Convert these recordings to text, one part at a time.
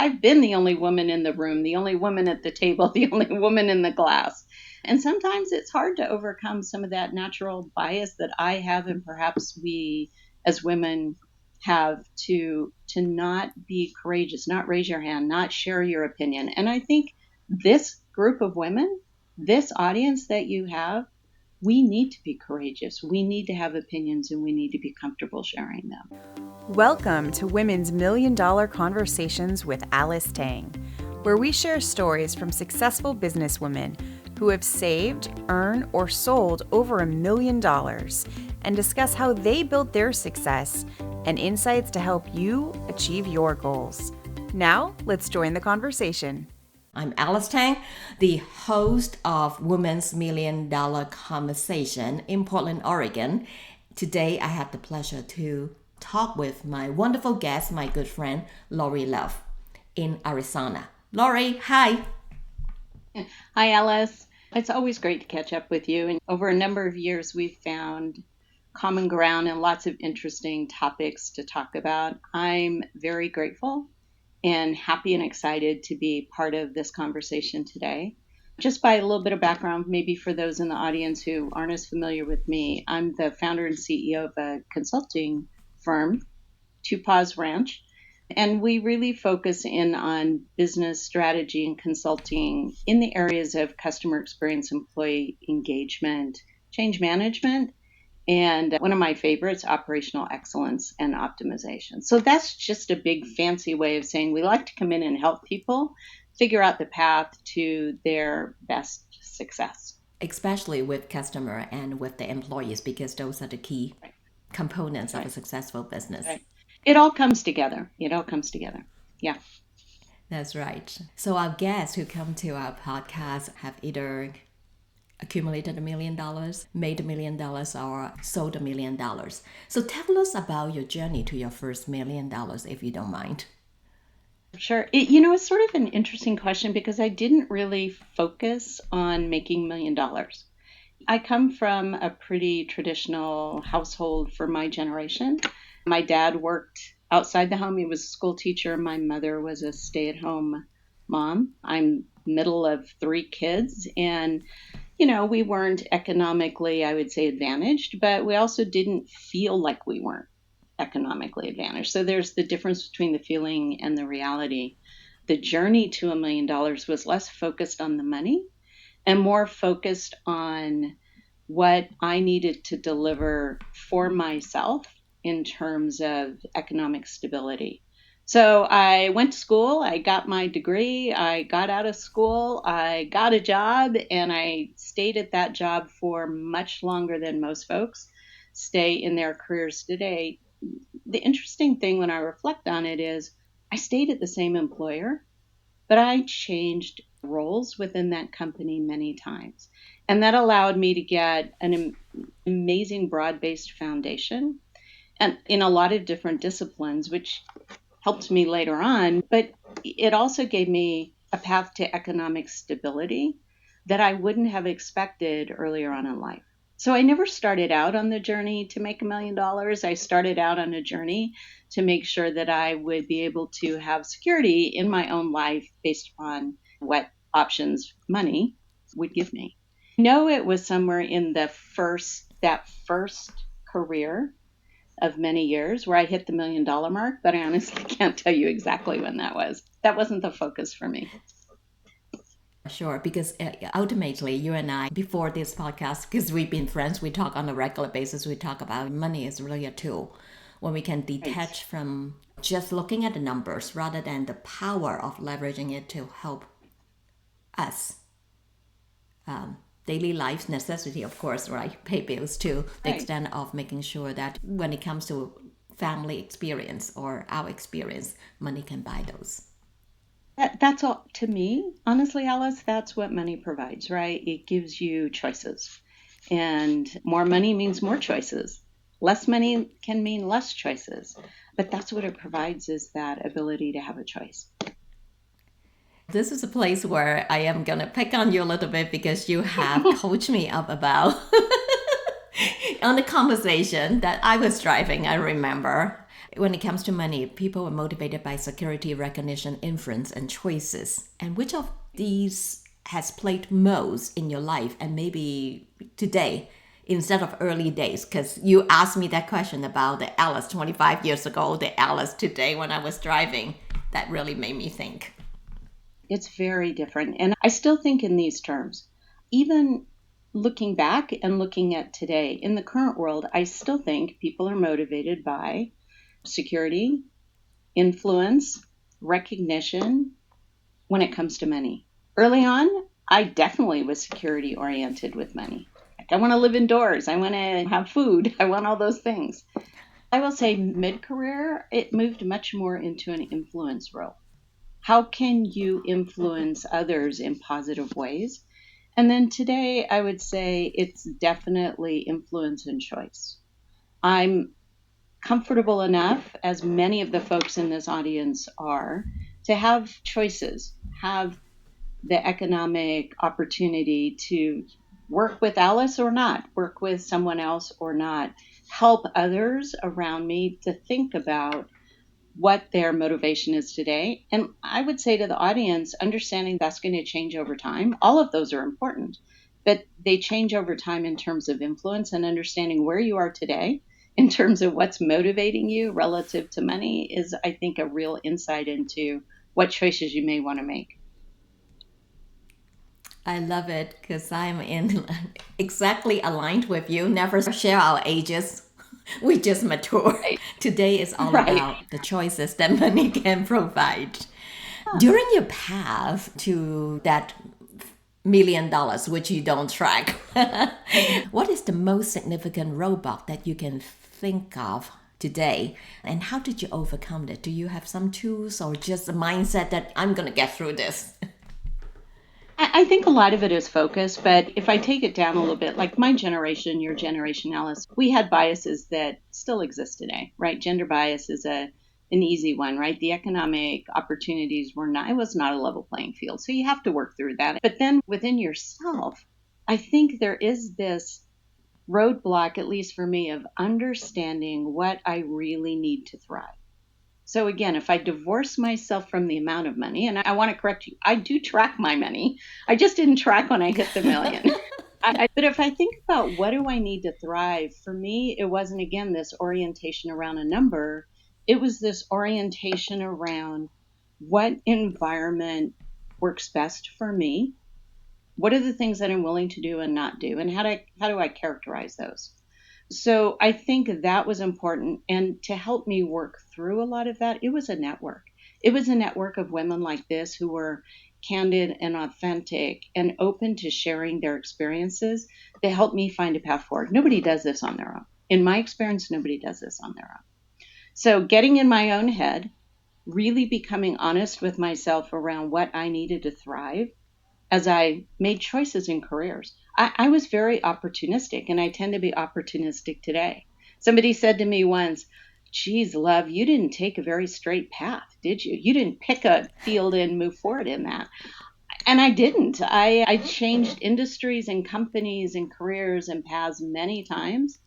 I've been the only woman in the room, the only woman at the table, the only woman in the class. And sometimes it's hard to overcome some of that natural bias that I have, and perhaps we as women have, to not be courageous, not raise your hand, not share your opinion. And I think this group of women, this audience that you have, we need to be courageous. We need to have opinions, and we need to be comfortable sharing them. Welcome to Women's $1 Million Conversations with Alice Tang, where we share stories from successful businesswomen who have saved, earned, or sold over $1 million and discuss how they built their success and insights to help you achieve your goals. Now, let's join the conversation. I'm Alice Tang, the host of Women's $1 Million Conversation in Portland, Oregon. Today, I have the pleasure to talk with my wonderful guest, my good friend, Lori Love in Arizona. Lori, hi. Hi, Alice. It's always great to catch up with you. And over a number of years, we've found common ground and lots of interesting topics to talk about. I'm very grateful and happy and excited to be part of this conversation today. Just by a little bit of background, maybe for those in the audience who aren't as familiar with me, I'm the founder and CEO of a consulting firm, TwoPaws Ranch. And we really focus in on business strategy and consulting in the areas of customer experience, employee engagement, change management, and one of my favorites, operational excellence and optimization. So that's just a big fancy way of saying we like to come in and help people figure out the path to their best success. Especially with customer and with the employees, because those are the key components of a successful business. Right. It all comes together. Yeah. That's right. So our guests who come to our podcast have either accumulated $1 million, made $1 million, or sold $1 million. So tell us about your journey to your first $1 million, if you don't mind. Sure. It's sort of an interesting question because I didn't really focus on making $1 million. I come from a pretty traditional household for my generation. My dad worked outside the home. He was a school teacher. My mother was a stay-at-home mom. I'm middle of 3 kids, and we weren't economically, I would say, advantaged, but we also didn't feel like we weren't economically advantaged. So there's the difference between the feeling and the reality. The journey to $1 million was less focused on the money and more focused on what I needed to deliver for myself in terms of economic stability. So I went to school, I got my degree, I got out of school, I got a job, and I stayed at that job for much longer than most folks stay in their careers today. The interesting thing when I reflect on it is I stayed at the same employer, but I changed roles within that company many times. And that allowed me to get an amazing broad-based foundation and in a lot of different disciplines, which helped me later on, but it also gave me a path to economic stability that I wouldn't have expected earlier on in life. So I never started out on the journey to make $1 million. I started out on a journey to make sure that I would be able to have security in my own life based upon what options money would give me. I know it was somewhere in that first career of many years where I hit the $1 million mark, but I honestly can't tell you exactly when that was. That wasn't the focus for me. Sure, because ultimately you and I, before this podcast, because we've been friends, we talk on a regular basis, we talk about money is really a tool when we can detach from just looking at the numbers rather than the power of leveraging it to help us. Daily life necessity, of course, right? Pay bills to the extent of making sure that when it comes to family experience or our experience, money can buy those. That's all to me. Honestly, Alice, that's what money provides, right? It gives you choices. And more money means more choices. Less money can mean less choices. But that's what it provides, is that ability to have a choice. This is a place where I am going to pick on you a little bit because you have coached me up about on the conversation that I was driving, I remember. When it comes to money, people are motivated by security, recognition, influence, and choices. And which of these has played most in your life, and maybe today instead of early days? Because you asked me that question about the Alice 25 years ago, the Alice today when I was driving. That really made me think. It's very different. And I still think in these terms. Even looking back and looking at today, in the current world, I still think people are motivated by security, influence, recognition when it comes to money. Early on, I definitely was security oriented with money. Like, I want to live indoors. I want to have food. I want all those things. I will say mid-career, it moved much more into an influence role. How can you influence others in positive ways? And then today, I would say it's definitely influence and choice. I'm comfortable enough, as many of the folks in this audience are, to have choices, have the economic opportunity to work with Alice or not, work with someone else or not, help others around me to think about what their motivation is today. And I would say to the audience, understanding that's going to change over time. All of those are important, but they change over time in terms of influence, and understanding where you are today in terms of what's motivating you relative to money is, I think, a real insight into what choices you may want to make. I love it because I'm in exactly aligned with you. Never share our ages. We just mature. Right. Today is all Right. about the choices that money can provide. During your path to that $1 million, which you don't track, what is the most significant roadblock that you can think of today? And how did you overcome it? Do you have some tools or just a mindset that I'm going to get through this? I think a lot of it is focus, but if I take it down a little bit, like my generation, your generation, Alice, we had biases that still exist today, right? Gender bias is an easy one, right? The economic opportunities it was not a level playing field. So you have to work through that. But then within yourself, I think there is this roadblock, at least for me, of understanding what I really need to thrive. So again, if I divorce myself from the amount of money, and I want to correct you, I do track my money. I just didn't track when I hit the million. But if I think about what do I need to thrive, for me, it wasn't, again, this orientation around a number. It was this orientation around what environment works best for me. What are the things that I'm willing to do and not do? And how do I characterize those? So I think that was important. And to help me work through a lot of that, it was a network. It was a network of women like this who were candid and authentic and open to sharing their experiences. They helped me find a path forward. Nobody does this on their own. In my experience, nobody does this on their own. So getting in my own head, really becoming honest with myself around what I needed to thrive as I made choices in careers. I was very opportunistic, and I tend to be opportunistic today. Somebody said to me once, geez, love, you didn't take a very straight path, did you? You didn't pick a field and move forward in that. And I didn't. I changed industries and companies and careers and paths many times.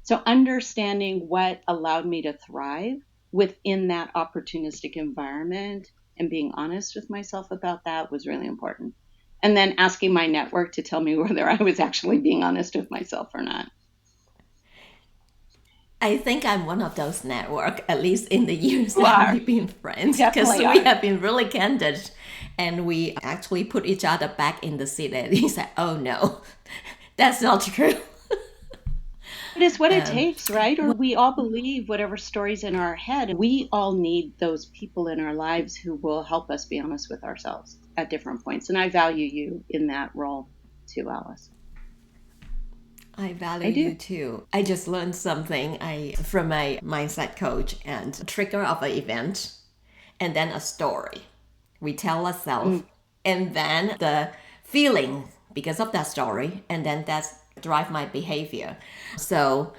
So understanding what allowed me to thrive within that opportunistic environment and being honest with myself about that was really important. And then asking my network to tell me whether I was actually being honest with myself or not. I think I'm one of those network, at least in the years that we've been friends, because we have been really candid and we actually put each other back in the seat and he said, oh no, that's not true. It is what it takes, right? Or we all believe whatever story's in our head. We all need those people in our lives who will help us be honest with ourselves at different points. And I value you in that role too, Alice. I value you too. I just learned something from my mindset coach, and a trigger of an event and then a story. We tell ourselves and then the feeling because of that story, and then that's drive my behavior. So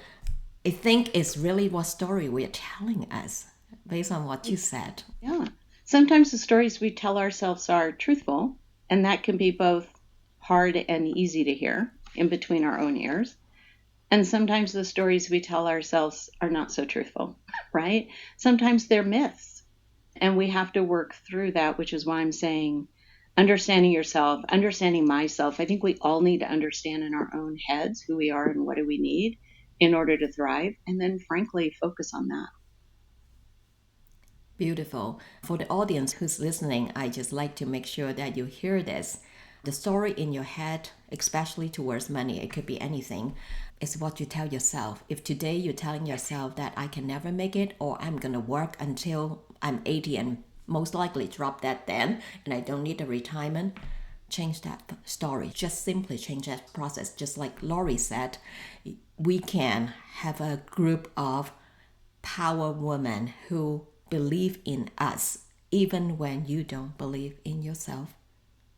I think it's really what story we're telling us based on what you said. Yeah. Sometimes the stories we tell ourselves are truthful, and that can be both hard and easy to hear in between our own ears. And sometimes the stories we tell ourselves are not so truthful, right? Sometimes they're myths. And we have to work through that, which is why I'm saying understanding yourself, understanding myself. I think we all need to understand in our own heads who we are and what do we need in order to thrive. And then, frankly, focus on that. Beautiful. For the audience who's listening, I just like to make sure that you hear this. The story in your head, especially towards money, it could be anything, is what you tell yourself. If today you're telling yourself that I can never make it, or I'm going to work until I'm 80 and most likely drop that then, and I don't need a retirement, change that story. Just simply change that process. Just like Laurie said, we can have a group of power women who believe in us even when you don't believe in yourself,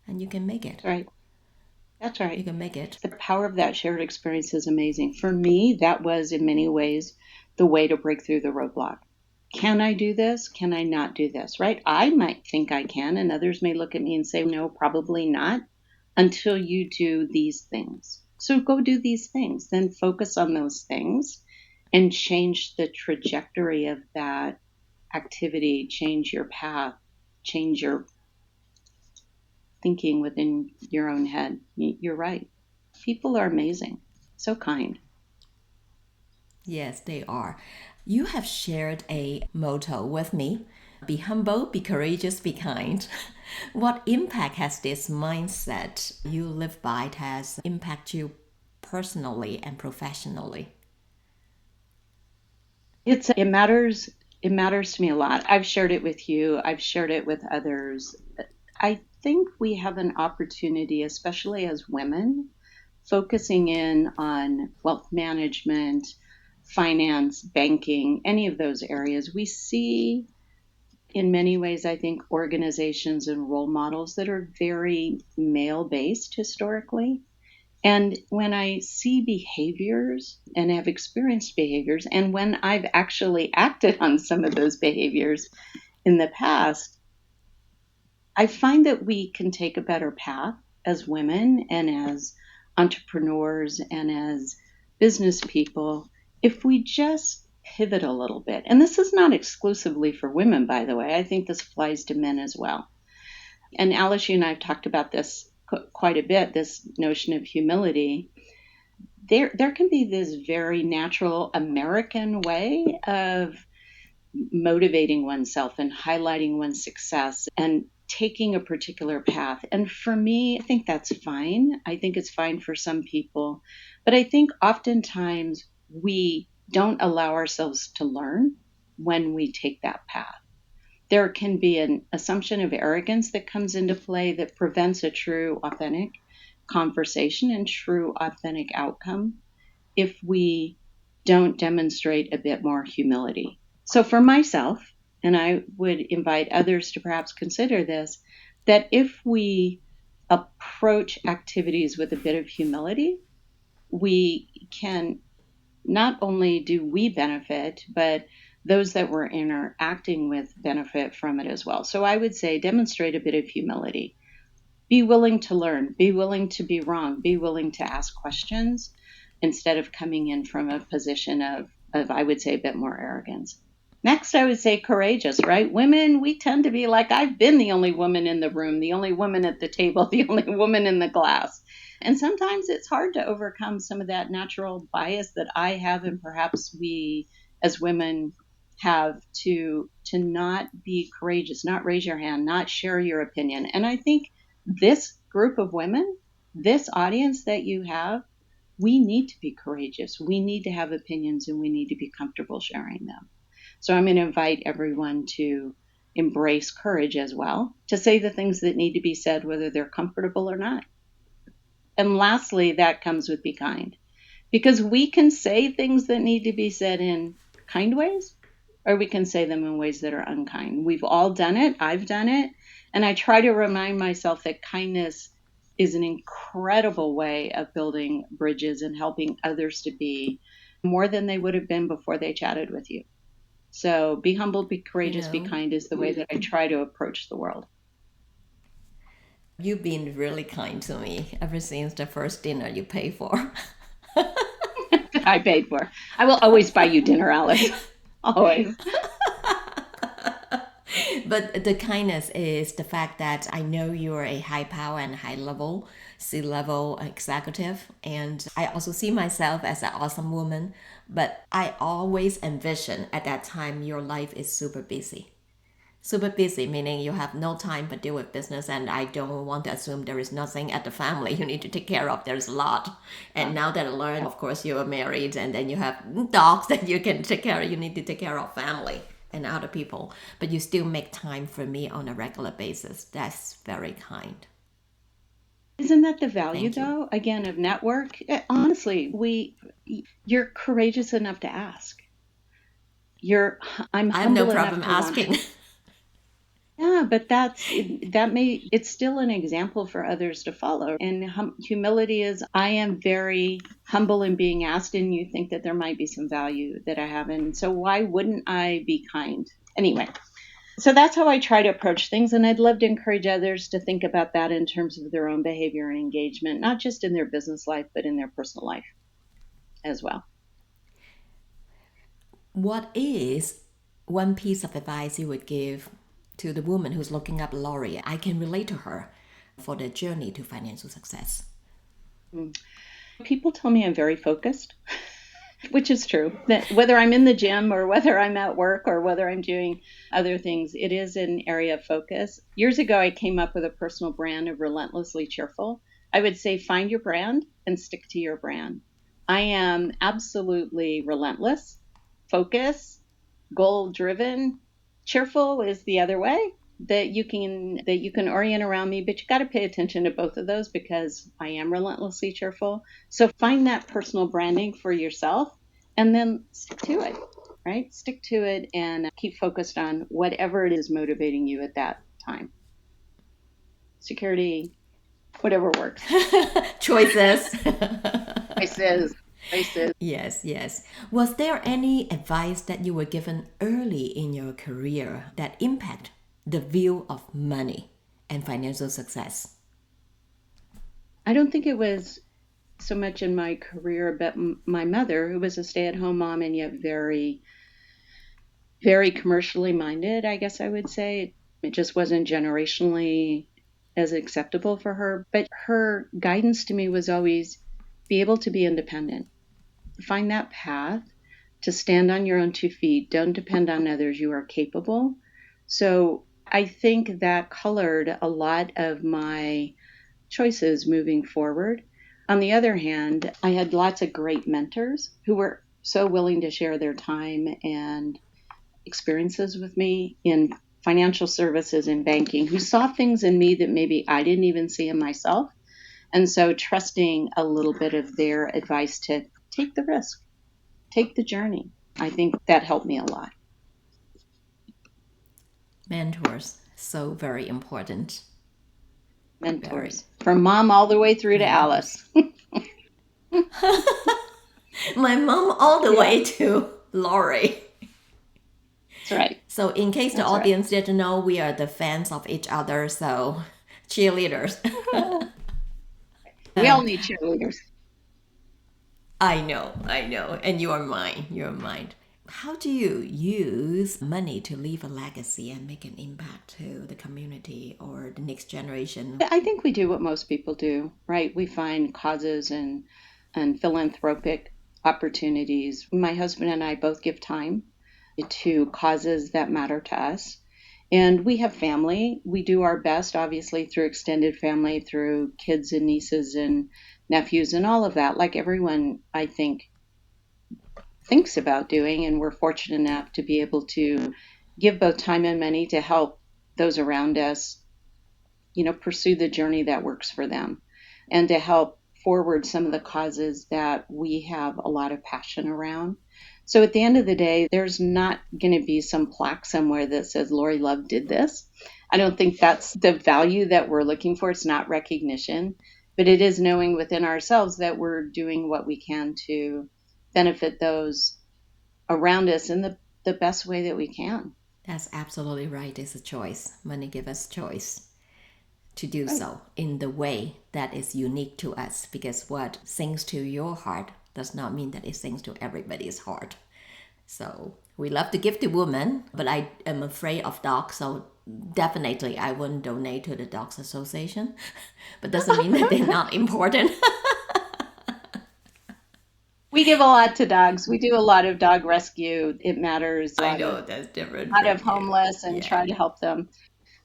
and you can make it. That's right. That's right. You can make it. The power of that shared experience is amazing. For me, that was in many ways the way to break through the roadblock. Can I do this? Can I not do this? Right? I might think I can, and others may look at me and say, no, probably not until you do these things. So go do these things, then focus on those things and change the trajectory of that activity, change your path, change your thinking within your own head. You're right. People are amazing, so kind. Yes, they are. You have shared a motto with me: be humble, be courageous, be kind. What impact has this mindset you live by has impacted you personally and professionally? It matters. It matters to me a lot. I've shared it with you. I've shared it with others. I think we have an opportunity, especially as women, focusing in on wealth management, finance, banking, any of those areas. We see in many ways, I think, organizations and role models that are very male based historically. And when I see behaviors and have experienced behaviors, and when I've actually acted on some of those behaviors in the past, I find that we can take a better path as women and as entrepreneurs and as business people if we just pivot a little bit. And this is not exclusively for women, by the way. I think this applies to men as well. And Alice, you and I have talked about this quite a bit, this notion of humility. There can be this very natural American way of motivating oneself and highlighting one's success and taking a particular path. And for me, I think that's fine. I think it's fine for some people. But I think oftentimes we don't allow ourselves to learn when we take that path. There can be an assumption of arrogance that comes into play that prevents a true, authentic conversation and true, authentic outcome if we don't demonstrate a bit more humility. So for myself, and I would invite others to perhaps consider this, that if we approach activities with a bit of humility, we can not only do we benefit, but those that we're interacting with benefit from it as well. So I would say demonstrate a bit of humility. Be willing to learn, be willing to be wrong, be willing to ask questions instead of coming in from a position of I would say, a bit more arrogance. Next, I would say courageous, right? Women, we tend to be like, I've been the only woman in the room, the only woman at the table, the only woman in the class. And sometimes it's hard to overcome some of that natural bias that I have, and perhaps we as women have to not be courageous, not raise your hand, not share your opinion. And I think this group of women, this audience that you have, we need to be courageous. We need to have opinions and we need to be comfortable sharing them. So I'm going to invite everyone to embrace courage as well, to say the things that need to be said, whether they're comfortable or not. And lastly, that comes with be kind, because we can say things that need to be said in kind ways, or we can say them in ways that are unkind. We've all done it. I've done it. And I try to remind myself that kindness is an incredible way of building bridges and helping others to be more than they would have been before they chatted with you. So be humble, be courageous, be kind is the way that I try to approach the world. You've been really kind to me ever since the first dinner you paid for. I paid for. I will always buy you dinner, Alice. Always. But the kindness is the fact that I know you're a high power and high level, C-level executive. And I also see myself as an awesome woman. But I always envision at that time your life is super busy. Super busy, meaning you have no time but deal with business. And I don't want to assume there is nothing at the family you need to take care of. There's a lot. And now that I learned, of course, you are married and then you have dogs that you can take care of. You need to take care of family and other people, but you still make time for me on a regular basis. That's very kind. Isn't that the value, though, again, of network? Honestly, you're courageous enough to ask. I have no problem asking. Yeah, but it's still an example for others to follow. And humility is, I am very humble in being asked, and you think that there might be some value that I have. And so why wouldn't I be kind? Anyway, so that's how I try to approach things. And I'd love to encourage others to think about that in terms of their own behavior and engagement, not just in their business life, but in their personal life as well. What is one piece of advice you would give to the woman who's looking up Lori? I can relate to her for the journey to financial success. People tell me I'm very focused, which is true. That whether I'm in the gym or whether I'm at work or whether I'm doing other things, it is an area of focus. Years ago, I came up with a personal brand of Relentlessly Cheerful. I would say find your brand and stick to your brand. I am absolutely relentless, focused, goal-driven. Cheerful is the other way that you can orient around me, but you got to pay attention to both of those because I am relentlessly cheerful. So find that personal branding for yourself and then stick to it, right? Stick to it and keep focused on whatever it is motivating you at that time. Security, whatever works. Choices. Choices. Yes. Was there any advice that you were given early in your career that impact the view of money and financial success? I don't think it was so much in my career, but my mother, who was a stay-at-home mom and yet very, very commercially minded, I guess I would say. It just wasn't generationally as acceptable for her. But her guidance to me was always be able to be independent. Find that path to stand on your own 2 feet. Don't depend on others. You are capable. So I think that colored a lot of my choices moving forward. On the other hand, I had lots of great mentors who were so willing to share their time and experiences with me in financial services and banking, who saw things in me that maybe I didn't even see in myself. And so trusting a little bit of their advice to take the risk, take the journey. I think that helped me a lot. Mentors, so very important. Mentors. From mom all the way through to Alice. My mom all the way to Lori. That's right. So in case the audience didn't know, we are the fans of each other, so cheerleaders. We all need cheerleaders. I know. And you're mine. How do you use money to leave a legacy and make an impact to the community or the next generation? I think we do what most people do, right? We find causes and philanthropic opportunities. My husband and I both give time to causes that matter to us. And we have family. We do our best, obviously, through extended family, through kids and nieces and nephews and all of that, like everyone, I think, thinks about doing. And we're fortunate enough to be able to give both time and money to help those around us, pursue the journey that works for them and to help forward some of the causes that we have a lot of passion around. So at the end of the day, there's not going to be some plaque somewhere that says Lori Love did this. I don't think that's the value that we're looking for. It's not recognition, but it is knowing within ourselves that we're doing what we can to benefit those around us in the best way that we can. That's absolutely right. It's a choice. Money gives us choice to do so in the way that is unique to us, because what sings to your heart, does not mean that it sings to everybody's heart. So we love to give to women, but I am afraid of dogs, so definitely I wouldn't donate to the Dogs Association. But doesn't mean that they're not important. We give a lot to dogs. We do a lot of dog rescue. It matters. I know that's different. A lot of homeless and try to help them.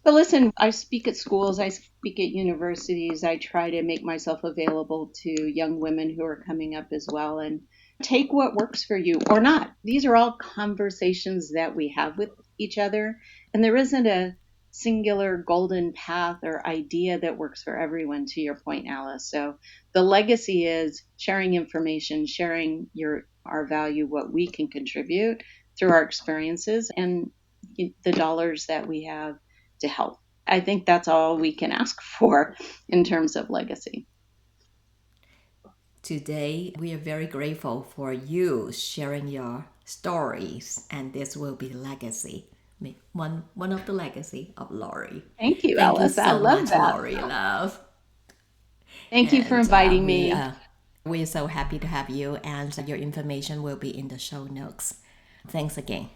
But listen, I speak at schools, I speak at universities. I try to make myself available to young women who are coming up as well, and take what works for you or not. These are all conversations that we have with each other, and there isn't a singular golden path or idea that works for everyone, to your point, Alice. So the legacy is sharing information, sharing our value, what we can contribute through our experiences, and the dollars that we have to help. I think that's all we can ask for in terms of legacy. Today, we are very grateful for you sharing your stories, and this will be legacy. One of the legacy of Lori. Thank you, Thank Alice. You so I love much, that. Lori, love. Thank you for inviting me. We're so happy to have you, and your information will be in the show notes. Thanks again.